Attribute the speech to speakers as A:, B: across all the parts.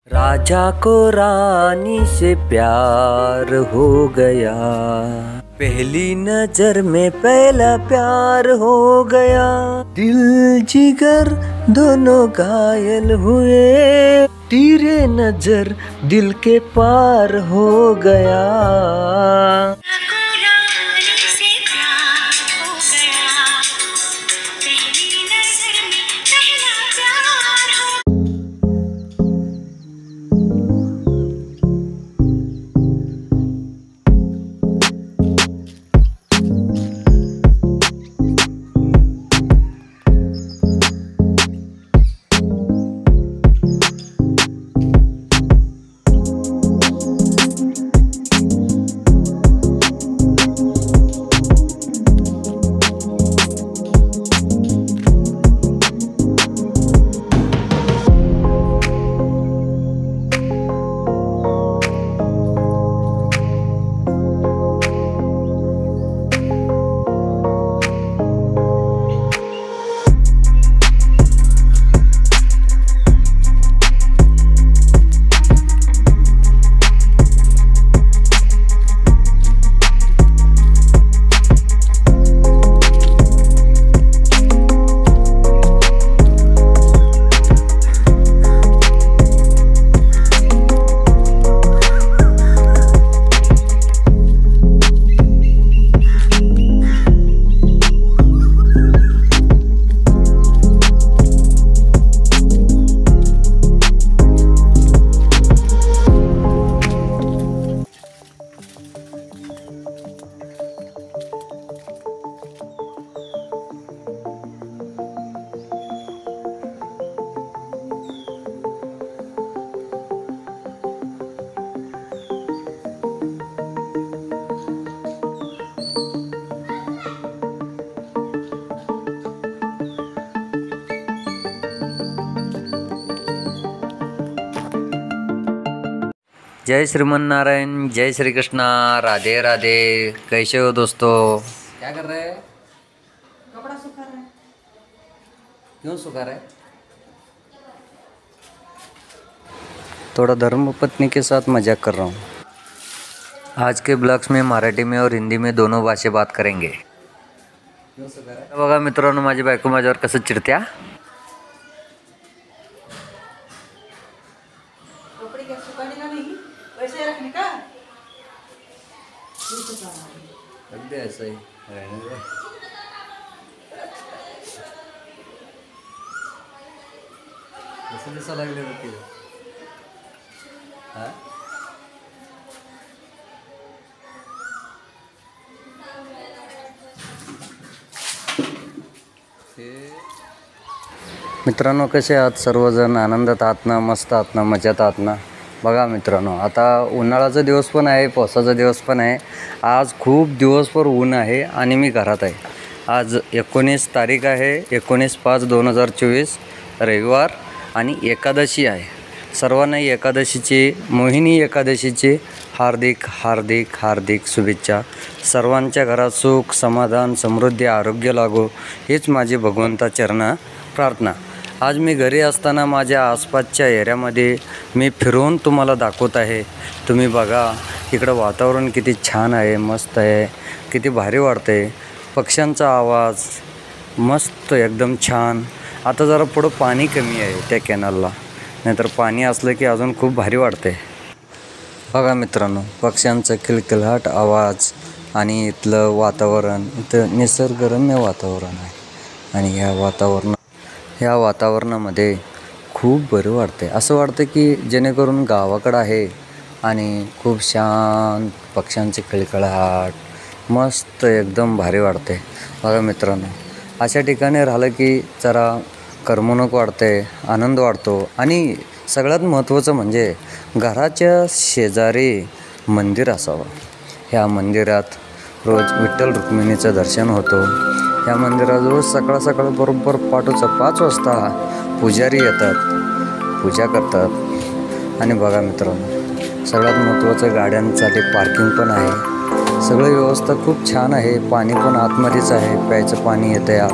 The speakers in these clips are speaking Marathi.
A: राजा को रानी से प्यार हो गया, पहली नजर में पहला प्यार हो गया। दिल जिगर दोनों घायल हुए, तेरे नजर दिल के पार हो गया। जय श्रीमन नारायण, जय श्री कृष्णा, राधे राधे। कैसे हो दोस्तों? क्या कर रहे हैं?
B: कपड़ा सुखा रहा है।
A: क्यों सुखा रहे? थोड़ा धर्मपत्नी के साथ मजाक कर रहा हूँ। आज के ब्लॉग्स में मराठी में और हिंदी में दोनों भाषा बात करेंगे। क्यों सुखा रहे? बघा मित्रांनो, माझी बायको माझ्यावर कसं चिडत्या।
B: कपड़े क्या सुखाने का नहीं, वैसे रखने का।
A: अगदी ऐसा ही रहने दे। कसं लागले होते हा? मित्रांनो, कसे आहात सर्वजण? आनंदात आहात ना? मस्त आहात ना? मजेत आहात ना? बघा मित्रांनो, आता उन्हाळ्याचा दिवस पण आहे, पावसाचा दिवस पण आहे। आज खूप दिवसभर ऊन आहे आणि मी घरात आहे। आज 19 तारीख आहे, 19/5/2024 रविवार आणि एकादशी आहे। सर्वांना एकादशीची, मोहिनी एकादशीची हार्दिक हार्दिक हार्दिक शुभेच्छा। सर्वांच्या घरात सुख, समाधान, समृद्धी, आरोग्य लागो हीच माझी भगवंता चरणा प्रार्थना। आज मी घरी असताना माझ्या आसपासच्या एरियामध्ये मी फिरवून तुम्हाला दाखवत आहे। तुम्ही बघा, इकडं वातावरण किती छान आहे, मस्त आहे, किती भारी वाटते। पक्ष्यांचा आवाज मस्त, एकदम छान। आता जरा पुढं पाणी कमी आहे त्या कॅनलला, नाहीतर पाणी असलं की अजून खूप भारी वाटते। बघा मित्रांनो, पक्ष्यांचं किलकिलाट आवाज आणि इथलं वातावरण, इथं निसर्गरम्य वातावरण आहे आणि ह्या वातावरणामध्ये खूप बरं वाटते। असं वाटतं की जेणेकरून गावाकडं आहे आणि खूप शांत, पक्ष्यांचे किलकिलाट मस्त, एकदम भारी वाटते। बघा मित्रांनो, अशा ठिकाणी राहिलं की जरा करमणूक वाटते, आनंद वाटतो आणि सगळ्यात महत्त्वाचं म्हणजे घराच्या शेजारी मंदिर असावं। ह्या मंदिरात रोज विठ्ठल रुक्मिणीचं दर्शन होतं। या मंदिरात रोज सकाळ बरोबर पहाटेचं 5 वाजता पुजारी येतात, पूजा करतात। आणि बघा मित्रांनो, सगळ्यात महत्त्वाचं गाड्यांसाठी पार्किंग पण आहे। सगळं व्यवस्था खूप छान आहे। पाणी पण आतमध्येच आहे, प्यायचं पाणी येतं आत,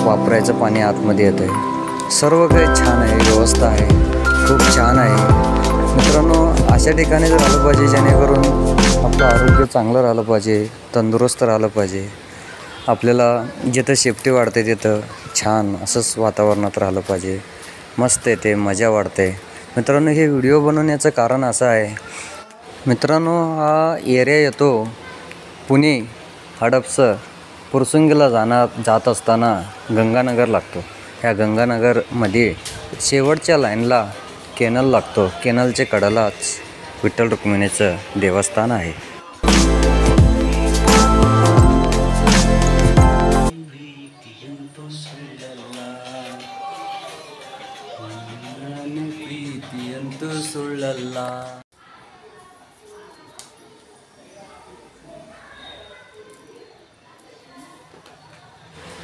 A: वापरायचं पाणी आतमध्ये येतं आहे। सर्व काही छान आहे, व्यवस्था आहे, खूप अशा ठिकाणीच राहिलं पाहिजे जेणेकरून आपलं आरोग्य चांगलं राहिलं पाहिजे, तंदुरुस्त राहिलं पाहिजे. आपल्याला जिथं सेफ्टी वाढते तिथं छान असंच वातावरणात राहिलं पाहिजे. मस्त येते, मजा वाढते. मित्रांनो, हे व्हिडिओ बनवण्याचं कारण असं आहे. मित्रांनो, हा एरिया येतो पुणे हडपसर फुरसुंगीला जात असताना गंगानगर लागतो. ह्या गंगानगरमध्ये शेवटच्या लाईनला केनल लागतो. केनलच्या कडेलाच विठ्ठल रुक्मिणीचं देवस्थान आहे.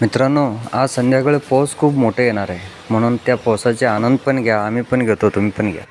A: मित्रांनो, आज संध्याकाळी पाऊस खूप मोठे येणार आहे, म्हणून त्या पावसाचे आनंद पण घ्या. आम्ही पण घेतो, तुम्ही पण घ्या.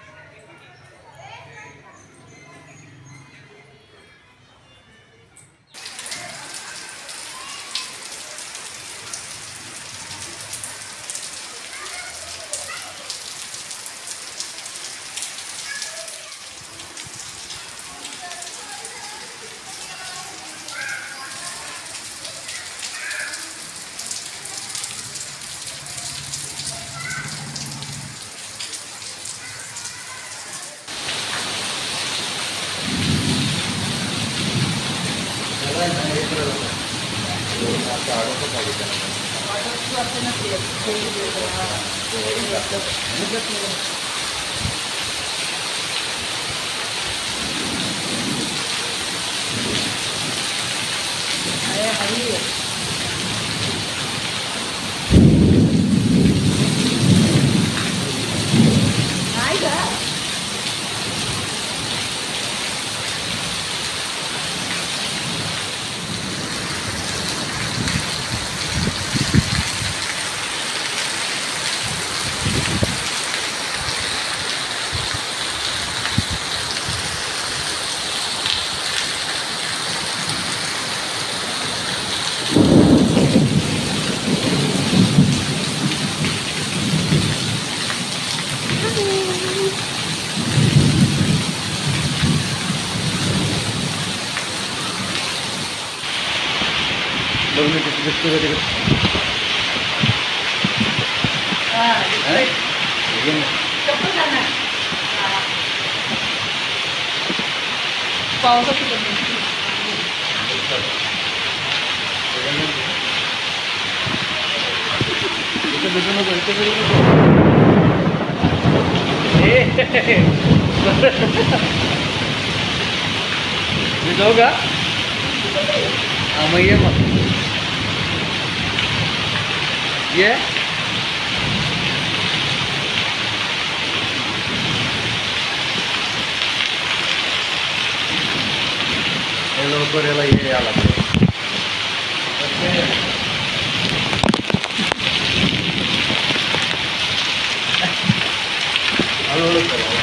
A: मी जाऊ का? मग ये मग ये. लवकर याला ये याला हळूहळू करा.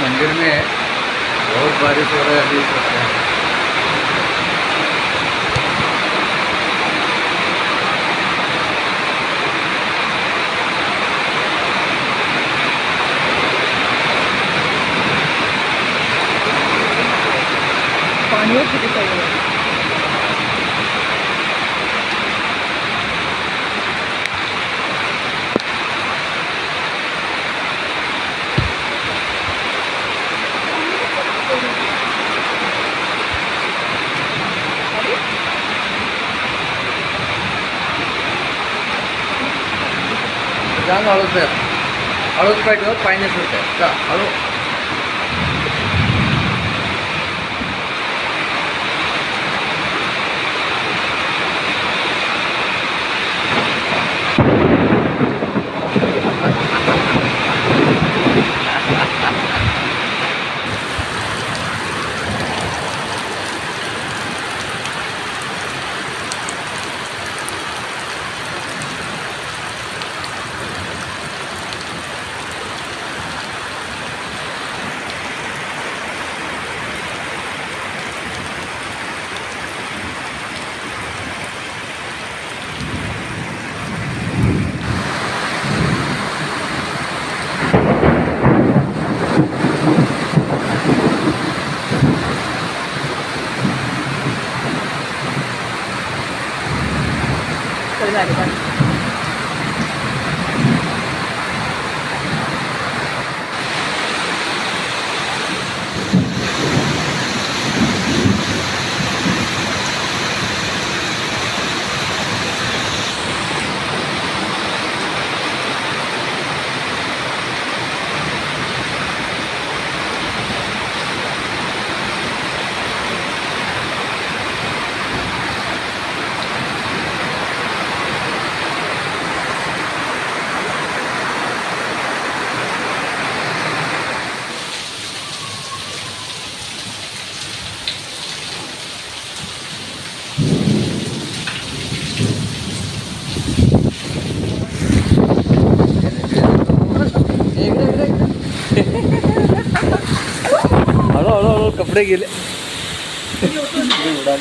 A: मंदिर में बहुत बारिश हो रहा है अभी. पानी किती पाहिजे. जाम हळूच आहे. हळूच पाहिजे, पाहिजे सुद्धा का हळू. कपडे गेले
B: ये उठो ना।
A: उडाल